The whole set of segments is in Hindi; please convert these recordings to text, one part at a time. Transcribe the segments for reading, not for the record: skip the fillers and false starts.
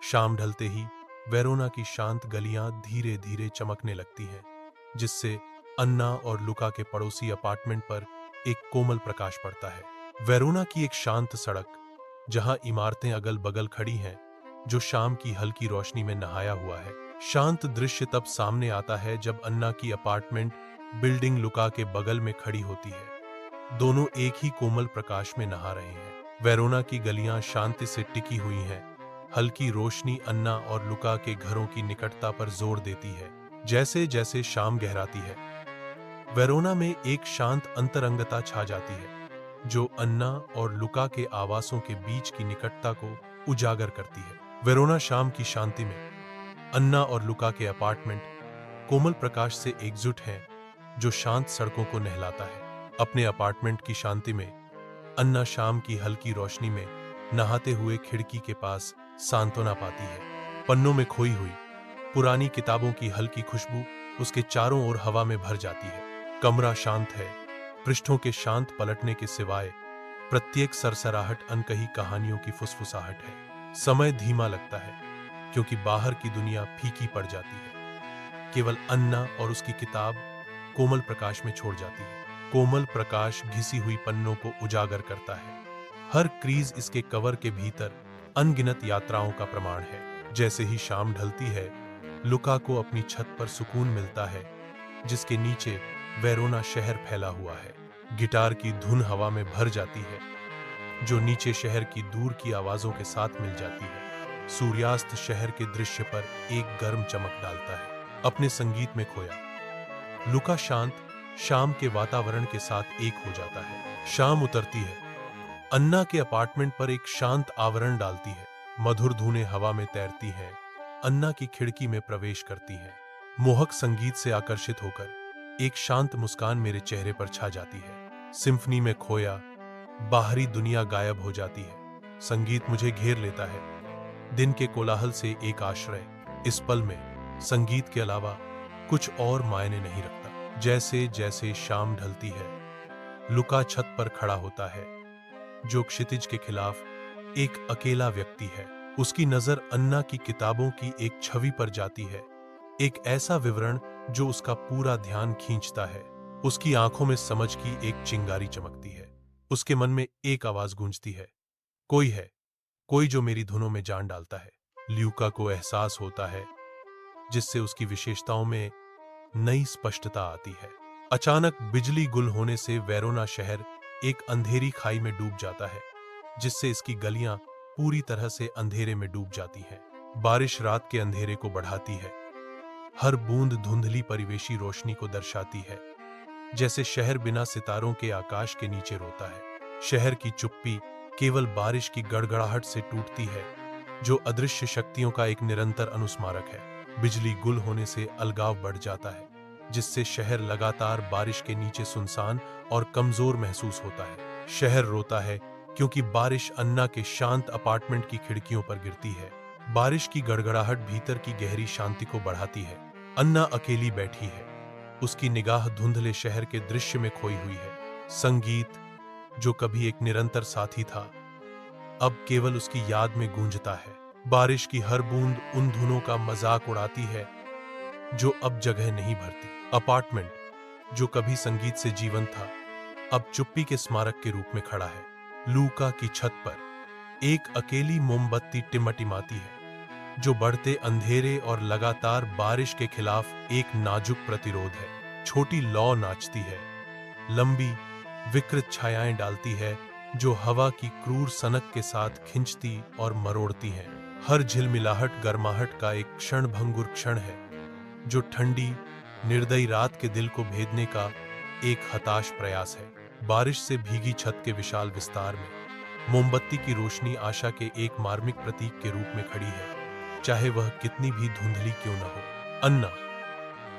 शाम ढलते ही वेरोना की शांत गलियां धीरे धीरे चमकने लगती हैं, जिससे अन्ना और लुका के पड़ोसी अपार्टमेंट पर एक कोमल प्रकाश पड़ता है। वेरोना की एक शांत सड़क, जहां इमारतें अगल बगल खड़ी हैं, जो शाम की हल्की रोशनी में नहाया हुआ है। शांत दृश्य तब सामने आता है जब अन्ना की अपार्टमेंट बिल्डिंग लुका के बगल में खड़ी होती है। दोनों एक ही कोमल प्रकाश में नहा रहे हैं। वेरोना की गलियां शांति से टिकी हुई हैं। हल्की रोशनी अन्ना और लुका के घरों की निकटता पर जोर देती है। जैसे जैसे शाम गहराती है, वेरोना में एक शांत अंतरंगता छा जाती है, जो अन्ना और लुका के आवासों के बीच की निकटता को उजागर करती है। वेरोना शाम की शांति में अन्ना और लुका के अपार्टमेंट कोमल प्रकाश से एकजुट हैं, जो शांत सड़कों को नहलाता है। अपने अपार्टमेंट की शांति में अन्ना शाम की हल्की रोशनी में नहाते हुए खिड़की के पास सांत्वना पाती है। पन्नों में खोई हुई पुरानी किताबों की हल्की खुशबू उसके चारों ओर हवा में भर जाती है। कमरा शांत है, पृष्ठों के शांत पलटने के सिवाय प्रत्येक सरसराहट अनकही कहानियों की फुसफुसाहट है। समय धीमा लगता है, क्योंकि बाहर की दुनिया फीकी पड़ जाती है। केवल अन्ना और उसकी किताब कोमल प्रकाश में छोड़ जाती है। कोमल प्रकाश घिसी हुई पन्नों को उजागर करता है। हर क्रीज इसके कवर के भीतर अनगिनत यात्राओं का प्रमाण है। जैसे ही शाम ढलती है, लुका को अपनी छत पर सुकून मिलता है, जिसके नीचे वेरोना शहर फैला हुआ है। गिटार की धुन हवा में भर जाती है, जो नीचे शहर की दूर की आवाजों के साथ मिल जाती है। सूर्यास्त शहर के दृश्य पर एक गर्म चमक डालता है। अपने संगीत में खोया, लुका शांत शाम के वातावरण के साथ एक हो जाता है। शाम उतरती है, अन्ना के अपार्टमेंट पर एक शांत आवरण डालती है। मधुर धुनें हवा में तैरती हैं, अन्ना की खिड़की में प्रवेश करती हैं। मोहक संगीत से आकर्षित होकर एक शांत मुस्कान मेरे चेहरे पर छा जाती है। सिम्फनी में खोया, बाहरी दुनिया गायब हो जाती है। संगीत मुझे घेर लेता है, दिन के कोलाहल से एक आश्रय। इस पल में संगीत के अलावा कुछ और मायने नहीं रखता। जैसे जैसे शाम ढलती है, लुका छत पर खड़ा होता है, जो क्षितिज के खिलाफ एक अकेला व्यक्ति है। उसकी नजर अन्ना की किताबों की एक छवि पर जाती है, एक ऐसा विवरण जो उसका पूरा ध्यान खींचता है। उसकी आंखों में समझ की एक चिंगारी चमकती है। उसके मन में एक आवाज गूंजती है, कोई है, कोई जो मेरी धुनों में जान डालता है। ल्यूका को एहसास होता है, जिससे उसकी विशेषताओं में नई स्पष्टता आती है। अचानक बिजली गुल होने से वेरोना शहर एक अंधेरी खाई में डूब जाता है, जिससे इसकी गलियां पूरी तरह से अंधेरे में डूब जाती हैं। बारिश रात के अंधेरे को बढ़ाती है। हर बूंद धुंधली परिवेशी रोशनी को दर्शाती है, जैसे शहर बिना सितारों के आकाश के नीचे रोता है। शहर की चुप्पी केवल बारिश की गड़गड़ाहट से टूटती है, जो अदृश्य शक्तियों का एक निरंतर अनुस्मारक है। बिजली गुल होने से अलगाव बढ़ जाता है, जिससे शहर लगातार बारिश के नीचे सुनसान और कमजोर महसूस होता है। शहर रोता है क्योंकि बारिश अन्ना के शांत अपार्टमेंट की खिड़कियों पर गिरती है। बारिश की गड़गड़ाहट भीतर की गहरी शांति को बढ़ाती है। अन्ना अकेली बैठी है, उसकी निगाह धुंधले शहर के दृश्य में खोई हुई है। संगीत, जो कभी एक निरंतर साथी था, अब केवल उसकी याद में गूंजता है। बारिश की हर बूंद उन धुनों का मजाक उड़ाती है, जो अब जगह नहीं भरती। अपार्टमेंट, जो कभी संगीत से जीवंत था, अब चुप्पी के स्मारक के रूप में खड़ा है। लूका की छत पर एक अकेली मोमबत्ती टिमटिमाती है, जो बढ़ते अंधेरे और लगातार बारिश के खिलाफ एक नाजुक प्रतिरोध है। छोटी लौ नाचती है, लंबी विकृत छायाएं डालती है, जो हवा की क्रूर सनक के साथ खिंचती और मरोड़ती हैं। हर झिलमिलाहट गर्माहट का एक क्षणभंगुर क्षण है, जो ठंडी निर्दयी रात के दिल को भेदने का एक हताश प्रयास है। बारिश से भीगी छत के विशाल विस्तार में मोमबत्ती की रोशनी आशा के एक मार्मिक प्रतीक के रूप में खड़ी है, चाहे वह कितनी भी धुंधली क्यों न हो। अन्ना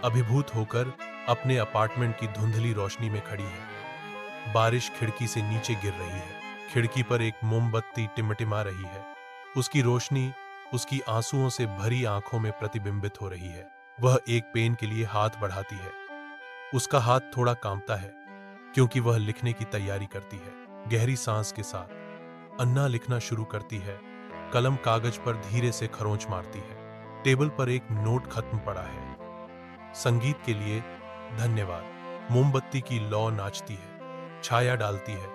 अभिभूत होकर अपने अपार्टमेंट की धुंधली रोशनी में खड़ी है। बारिश खिड़की से नीचे गिर रही है। खिड़की पर एक मोमबत्ती टिमटिमा रही है। उसकी रोशनी उसकी आंसुओं से भरी आंखों में प्रतिबिंबित हो रही है। वह एक पेन के लिए हाथ बढ़ाती है। उसका हाथ थोड़ा कांपता है, क्योंकि वह लिखने की तैयारी करती है। गहरी सांस के साथ अन्ना लिखना शुरू करती है, कलम कागज पर धीरे से खरोंच मारती है। टेबल पर एक नोट खत्म पड़ा है। संगीत के लिए धन्यवाद। मोमबत्ती की लौ नाचती है, छाया डालती है,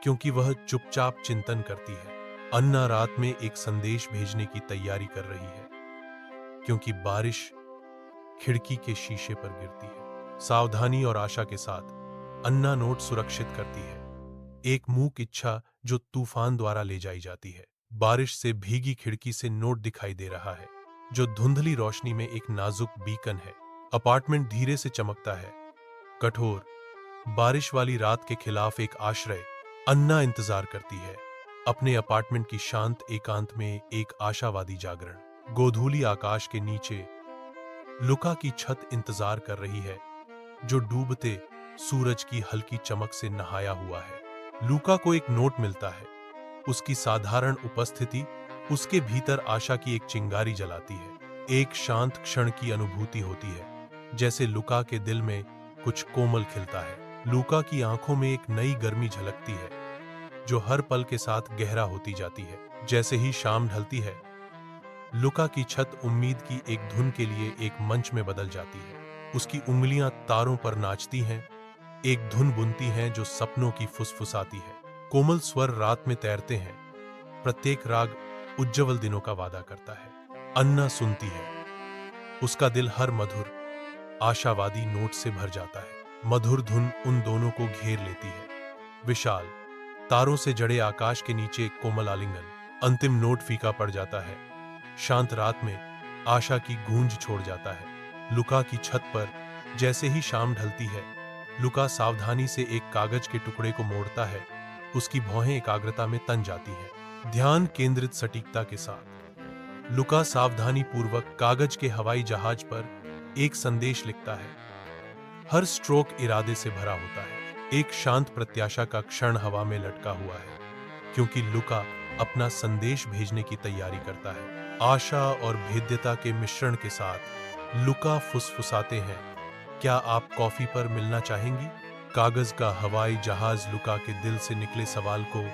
क्योंकि वह चुपचाप चिंतन करती है। अन्ना रात में एक संदेश भेजने की तैयारी कर रही है, क्योंकि बारिश खिड़की के शीशे पर गिरती है। सावधानी और आशा के साथ अन्ना नोट सुरक्षित करती है, एक मूक इच्छा जो तूफान द्वारा ले जाई जाती है। बारिश से भीगी खिड़की से नोट दिखाई दे रहा है, जो धुंधली रोशनी में एक नाजुक बीकन है। अपार्टमेंट धीरे से चमकता है, कठोर बारिश वाली रात के खिलाफ एक आश्रय। अन्ना इंतजार करती है, अपने अपार्टमेंट की शांत एकांत में एक आशावादी जागरण। गोधूली आकाश के नीचे लुका की छत इंतजार कर रही है, जो डूबते सूरज की हल्की चमक से नहाया हुआ है। लुका को एक नोट मिलता है। उसकी साधारण उपस्थिति उसके भीतर आशा की एक चिंगारी जलाती है। एक शांत क्षण की अनुभूति होती है, जैसे लुका के दिल में कुछ कोमल खिलता है। लुका की आंखों में एक नई गर्मी झलकती है, जो हर पल के साथ गहरा होती जाती है। जैसे ही शाम ढलती है, लुका की छत उम्मीद की एक धुन के लिए एक मंच में बदल जाती है। उसकी उंगलियां तारों पर नाचती हैं, एक धुन बुनती हैं जो सपनों की फुसफुसाती है। कोमल स्वर रात में तैरते हैं, प्रत्येक राग उज्जवल दिनों का वादा करता है। अन्ना सुनती है, उसका दिल हर मधुर आशावादी नोट से भर जाता है। मधुर धुन उन दोनों को घेर लेती है। विशाल तारों से जड़े आकाश के नीचे एक कोमल आलिंगन। अंतिम नोट फीका पड़ जाता है, शांत रात में आशा की गूंज छोड़ जाता है। लुका की छत पर जैसे ही शाम ढलती है, लुका सावधानी से एक कागज के टुकड़े को मोड़ता है। उसकी भौहें एकाग्रता में तन जाती हैं। ध्यान केंद्रित सटीकता के साथ लुका सावधानी पूर्वक कागज के हवाई जहाज पर एक संदेश लिखता है। हर स्ट्रोक इरादे से भरा होता है। एक शांत प्रत्याशा का क्षण हवा में लटका हुआ है, क्योंकि लुका अपना संदेश भेजने की तैयारी करता है। आशा और भेद्यता के मिश्रण के साथ लुका फुसफुसाते हैं, क्या आप कॉफी पर मिलना चाहेंगी? कागज का हवाई जहाज लुका के दिल से निकले सवाल को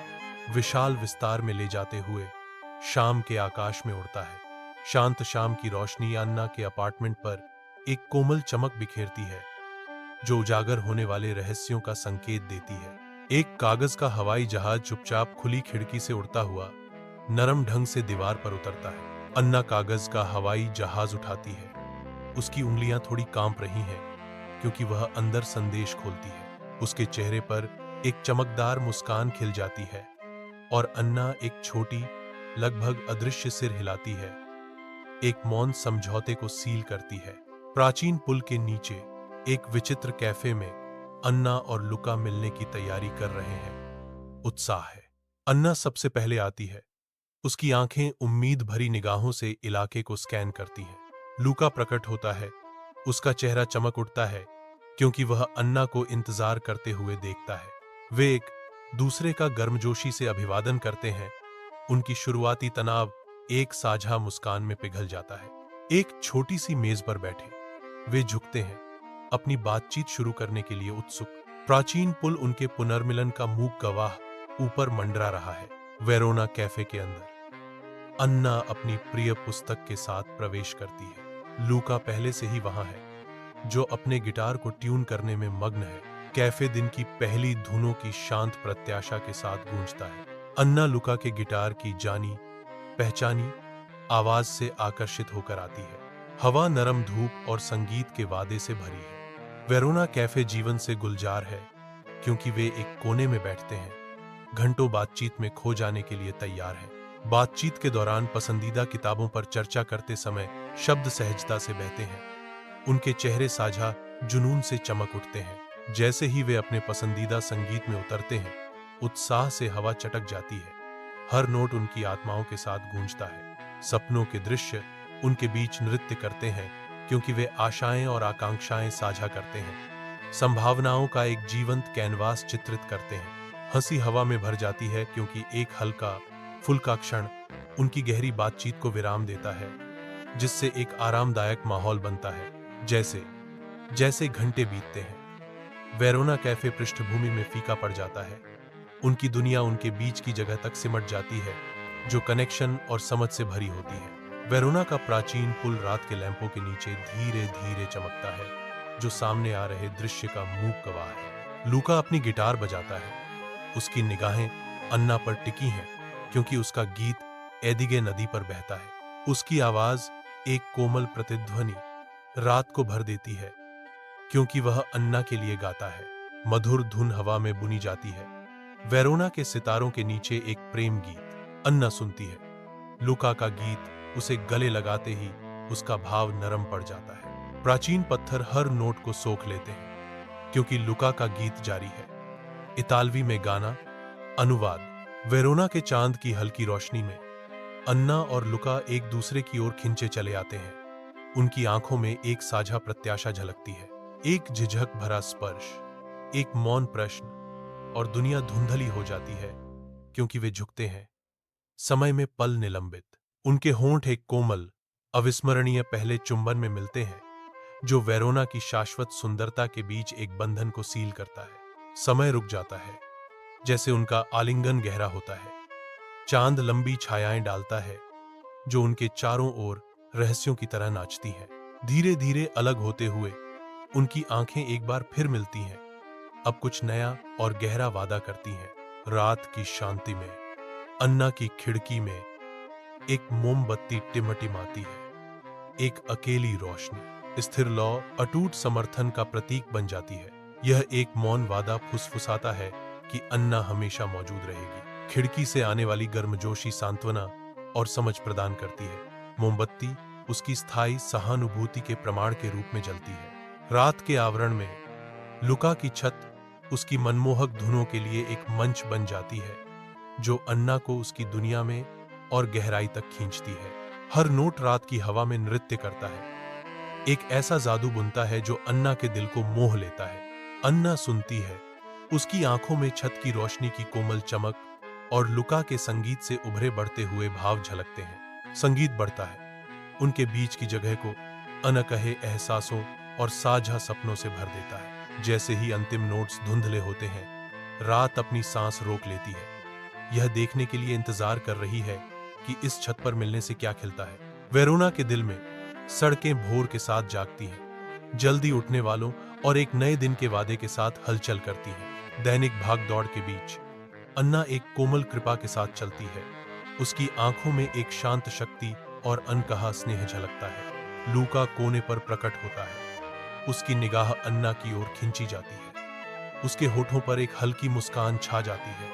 विशाल विस्तार में ले जाते हुए शाम के आकाश में उड़ता है। शांत शाम की रोशनी अन्ना के अपार्टमेंट पर एक कोमल चमक बिखेरती है, जो उजागर होने वाले रहस्यों का संकेत देती है। एक कागज का हवाई जहाज चुपचाप खुली खिड़की से उड़ता हुआ नरम ढंग से दीवार पर उतरता है। अन्ना कागज का हवाई जहाज उठाती है। उसकी उंगलियां थोड़ी कांप रही हैं, क्योंकि वह अंदर संदेश खोलती है। उसके चेहरे पर एक चमकदार मुस्कान खिल जाती है, और अन्ना एक छोटी, लगभग अदृश्य सिर हिलाती है, एक मौन समझौते को सील करती है। प्राचीन पुल के नीचे एक विचित्र कैफे में अन्ना और लुका मिलने की तैयारी कर रहे हैं। उत्साह है। अन्ना सबसे पहले आती है। उसकी आंखें उम्मीद भरी निगाहों से इलाके को स्कैन करती हैं। लुका प्रकट होता है। उसका चेहरा चमक उठता है, क्योंकि वह अन्ना को इंतजार करते हुए देखता है। वे एक दूसरे का गर्मजोशी से अभिवादन करते हैं। उनकी शुरुआती तनाव एक साझा मुस्कान में पिघल जाता है। एक छोटी सी मेज पर बैठे वे झुकते हैं, अपनी बातचीत शुरू करने के लिए उत्सुक। प्राचीन पुल उनके पुनर्मिलन का मूक गवाह ऊपर मंडरा रहा है। वेरोना कैफे के अंदर अन्ना अपनी प्रिय पुस्तक के साथ प्रवेश करती है। लुका पहले से ही वहां है, जो अपने गिटार को ट्यून करने में मग्न है। कैफे दिन की पहली धुनों की शांत प्रत्याशा के साथ गूंजता है। अन्ना लुका के गिटार की जानी पहचानी आवाज से आकर्षित होकर आती है। हवा नरम धूप और संगीत के वादे से भरी है। वेरोना कैफे जीवन से गुलजार है, क्योंकि वे एक कोने में बैठते हैं, घंटों बातचीत में खो जाने के लिए तैयार हैं। बातचीत के दौरान पसंदीदा किताबों पर चर्चा करते समय शब्द सहजता से बहते हैं। उनके चेहरे साझा जुनून से चमक उठते हैं। जैसे ही वे अपने पसंदीदा संगीत में उतरते हैं, उत्साह से हवा चटक जाती है। हर नोट उनकी आत्माओं के साथ गूंजता है। सपनों के दृश्य उनके बीच नृत्य करते हैं, क्योंकि वे आशाएं और आकांक्षाएं साझा करते हैं। संभावनाओं का एक जीवंत कैनवास चित्रित करते हैं। हंसी हवा में भर जाती है, क्योंकि एक हल्का फुल्का क्षण उनकी गहरी बातचीत को विराम देता है, जिससे एक आरामदायक माहौल बनता है। जैसे जैसे घंटे बीतते हैं, वेरोना कैफे पृष्ठभूमि में फीका पड़ जाता है। उनकी दुनिया उनके बीच की जगह तक सिमट जाती है, जो कनेक्शन और समझ से भरी होती है। वेरोना का प्राचीन पुल रात के लैंपों के नीचे धीरे धीरे चमकता है, जो सामने आ रहे दृश्य का मूक गवाह है। लूका अपनी गिटार बजाता है। उसकी निगाहें अन्ना पर टिकी हैं, क्योंकि उसका गीत एदिगे नदी पर बहता है। उसकी आवाज एक कोमल प्रतिध्वनि रात को भर देती है, क्योंकि वह अन्ना के लिए गाता है। मधुर धुन हवा में बुनी जाती है। वेरोना के सितारों के नीचे एक प्रेम गीत अन्ना सुनती है। लूका का गीत उसे गले लगाते ही उसका भाव नरम पड़ जाता है। प्राचीन पत्थर हर नोट को सोख लेते हैं, क्योंकि लूका का गीत जारी है। इतालवी में गाना। अनुवाद। वेरोना के चांद की हल्की रोशनी में अन्ना और लूका एक दूसरे की ओर खिंचे चले आते हैं। उनकी आंखों में एक साझा प्रत्याशा झलकती है, एक झिझक भरा स्पर्श, एक मौन प्रश्न, और दुनिया धुंधली हो जाती है, क्योंकि वे झुकते हैं, समय में पल निलंबित। उनके होंठ एक कोमल, अविस्मरणीय पहले चुंबन में मिलते हैं, जो वेरोना की शाश्वत सुंदरता के बीच एक बंधन को सील करता है। समय रुक जाता है, जैसे उनका आलिंगन गहरा होता है। चांद लंबी छायाएं डालता है, जो उनके चारों ओर रहस्यों की तरह नाचती हैं। धीरे धीरे अलग होते हुए उनकी आंखें एक बार फिर मिलती हैं, अब कुछ नया और गहरा वादा करती हैं। रात की शांति में अन्ना की खिड़की में एक मोमबत्ती टिमटिमाती है। एक अकेली रोशनी स्थिर लौ अटूट समर्थन का प्रतीक बन जाती है। यह एक मौन वादा फुसफुसाता है कि अन्ना हमेशा मौजूद रहेगी। खिड़की से आने वाली गर्मजोशी सांत्वना और समझ प्रदान करती है। मोमबत्ती उसकी स्थायी सहानुभूति के प्रमाण के रूप में जलती है। रात के आवरण में लूका की छत उसकी मनमोहक धुनों के लिए एक मंच बन जाती है, जो अन्ना को उसकी दुनिया में और गहराई तक खींचती है। हर नोट रात की हवा में नृत्य करता है, एक ऐसा जादू बुनता है जो अन्ना के दिल को मोह लेता है। अन्ना सुनती है, उसकी आंखों में छत की रोशनी की कोमल चमक और लूका के संगीत से उभरे बढ़ते हुए भाव झलकते हैं। संगीत बढ़ता है, उनके बीच की जगह को अनकहे एहसासों और साझा सपनों से भर देता है। जैसे ही अंतिम नोट्स धुंधले होते हैं, रात अपनी सांस रोक लेती है। यह देखने के लिए इंतजार कर रही है कि इस छत पर मिलने से क्या खिलता है। वेरोना के दिल में सड़कें भोर के साथ जागती हैं, जल्दी उठने वालों और एक नए दिन के वादे के साथ हलचल करती हैं। दैनिक भाग दौड़ के बीच अन्ना एक कोमल कृपा के साथ चलती है। उसकी आंखों में एक शांत शक्ति और अनकहा स्नेह झलकता है। लूका कोने पर प्रकट होता है, उसकी निगाह अन्ना की ओर खिंची जाती है। उसके होठों पर एक हल्की मुस्कान छा जाती है,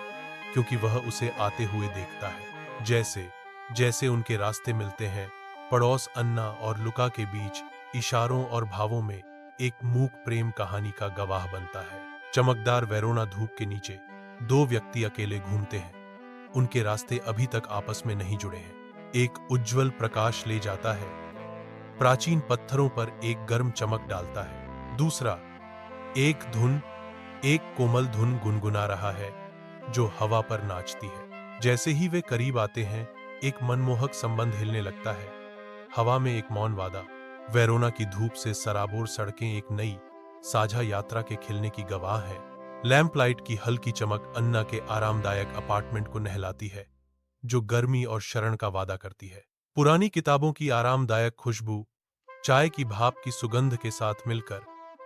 क्योंकि वह उसे आते हुए देखता है। जैसे जैसे उनके रास्ते मिलते हैं, पड़ोस अन्ना और लूका के बीच इशारों और भावों में एक मूक प्रेम कहानी का गवाह बनता है। चमकदार वेरोना धूप के नीचे दो व्यक्ति अकेले घूमते हैं। उनके रास्ते अभी तक आपस में नहीं जुड़े हैं। एक उज्जवल प्रकाश ले जाता है, प्राचीन पत्थरों पर एक गर्म चमक डालता है। दूसरा एक कोमल धुन गुनगुना रहा है, जो हवा पर नाचती है। जैसे ही वे करीब आते हैं, एक मनमोहक संबंध हिलने लगता है। हवा में एक मौन वादा। वेरोना की धूप से सराबोर सड़कें एक नई साझा यात्रा के खिलने की गवाह है। लैंप लाइट की हल्की चमक अन्ना के आरामदायक अपार्टमेंट को नहलाती है, जो गर्मी और शरण का वादा करती है। पुरानी किताबों की आरामदायक खुशबू चाय की भाप की सुगंध के साथ मिलकर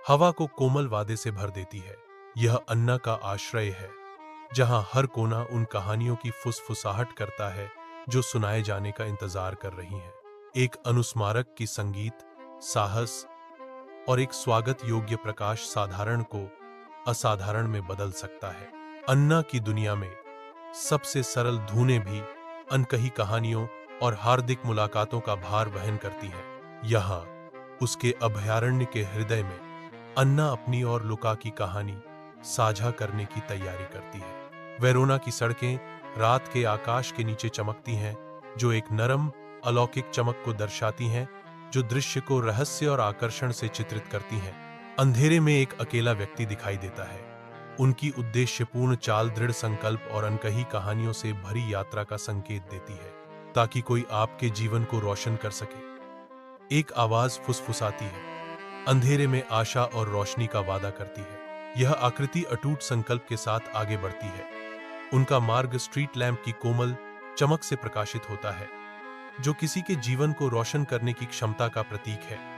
हवा को कोमल वादे से भर देती है। यह अन्ना का आश्रय है, जहां हर कोना उन कहानियों की फुसफुसाहट करता है जो सुनाए जाने का इंतजार कर रही हैं। एक अनुस्मारक की संगीत, साहस और एक स्वागत योग्य प्रकाश साधारण को असाधारण में बदल सकता है। अन्ना की दुनिया में सबसे सरल धुनें भी अनकही कहानियों और हार्दिक मुलाकातों का भार वहन करती हैं। यहाँ उसके अभयारण्य के हृदय में अन्ना अपनी और लूका की कहानी साझा करने की तैयारी करती है। वेरोना की सड़कें रात के आकाश के नीचे चमकती हैं, जो एक नरम अलौकिक चमक को दर्शाती हैं, जो दृश्य को रहस्य और आकर्षण से चित्रित करती हैं। अंधेरे में एक अकेला व्यक्ति दिखाई देता है। उनकी उद्देश्यपूर्ण चाल दृढ़ संकल्प और अनकही कहानियों से भरी यात्रा का संकेत देती है, ताकि कोई आपके जीवन को रोशन कर सके। एक आवाज फुसफुसाती है, अंधेरे में आशा और रोशनी का वादा करती है। यह आकृति अटूट संकल्प के साथ आगे बढ़ती है। उनका मार्ग स्ट्रीट लैंप की कोमल चमक से प्रकाशित होता है, जो किसी के जीवन को रोशन करने की क्षमता का प्रतीक है।